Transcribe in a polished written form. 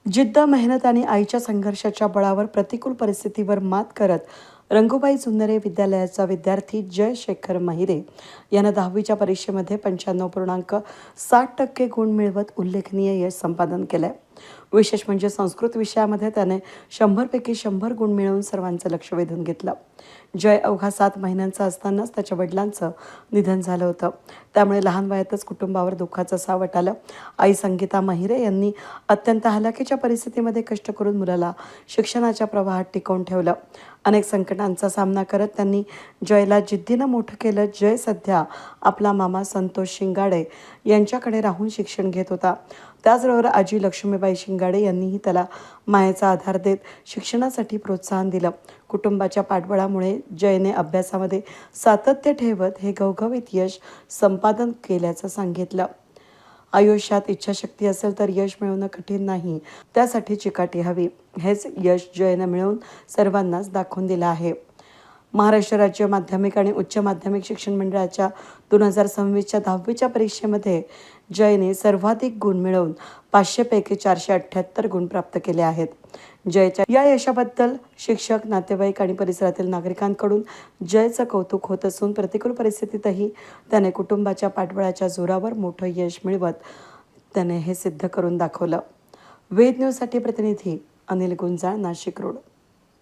जिद्द, मेहनत आणि आईच्या संघर्षाच्या बळावर प्रतिकूल परिस्थितीवर मात करत रंगूबाई जुन्नरे विद्यालयाचा विद्यार्थी जय शेखर महिरे यानं 10वीच्या परीक्षेमध्ये 95.60% गुण मिळवत उल्लेखनीय यश संपादन केलंय. विशेष म्हणजे संस्कृत विषयामध्ये त्याने 100पैकी 100 गुण मिळवून सर्वांचं लक्ष वेधून घेतलं. जय अवघा 7 महिन्यांचा असतानाच त्याच्या वडिलांचं निधन झालं होतं. त्यामुळे लहान वयातच कुटुंबावर दुःखाचं सावट आलं. आई संगीता महिरे यांनी अत्यंत हलाखीच्या परिस्थितीमध्ये कष्ट करून मुलाला शिक्षणाच्या प्रवाहात टिकवून ठेवलं. अनेक संकटांचा सामना करत त्यांनी जयला जिद्दीनं मोठं केलं. जय सध्या आपला मामा संतोष शिंगाडे यांच्याकडे राहून शिक्षण घेत होता. त्याचबरोबर आजी लक्ष्मीबाई शिंगाडे यांनीही त्याला मायेचा आधार देत शिक्षणासाठी प्रोत्साहन दिलं. कुटुंबाच्या पाठबळामुळे जयने अभ्यासामध्ये सातत्य ठेवत हे घवघवीत यश संपादन केल्याचं सांगितलं. आयुष्यात इच्छाशक्ती असेल तर यश मिळवणं कठीण नाही, त्यासाठी चिकाटी हवी. हेच यश जयनं मिळवून सर्वांनाच दाखवून दिलं आहे. महाराष्ट्र राज्य माध्यमिक आणि उच्च माध्यमिक शिक्षण मंडळाच्या 2026च्या 10वीच्या परीक्षेमध्ये जयने सर्वाधिक गुण मिळवून 500पैकी 478 गुण प्राप्त केले आहेत. जयच्या या यशाबद्दल शिक्षक, नातेवाईक आणि परिसरातील नागरिकांकडून जयचं कौतुक होत असून प्रतिकूल परिस्थितीतही त्याने कुटुंबाच्या पाठबळाच्या जोरावर मोठं यश मिळवत त्याने हे सिद्ध करून दाखवलं. वेद न्यूजसाठी प्रतिनिधी अनिल गुंजाळ, नाशिक रोड.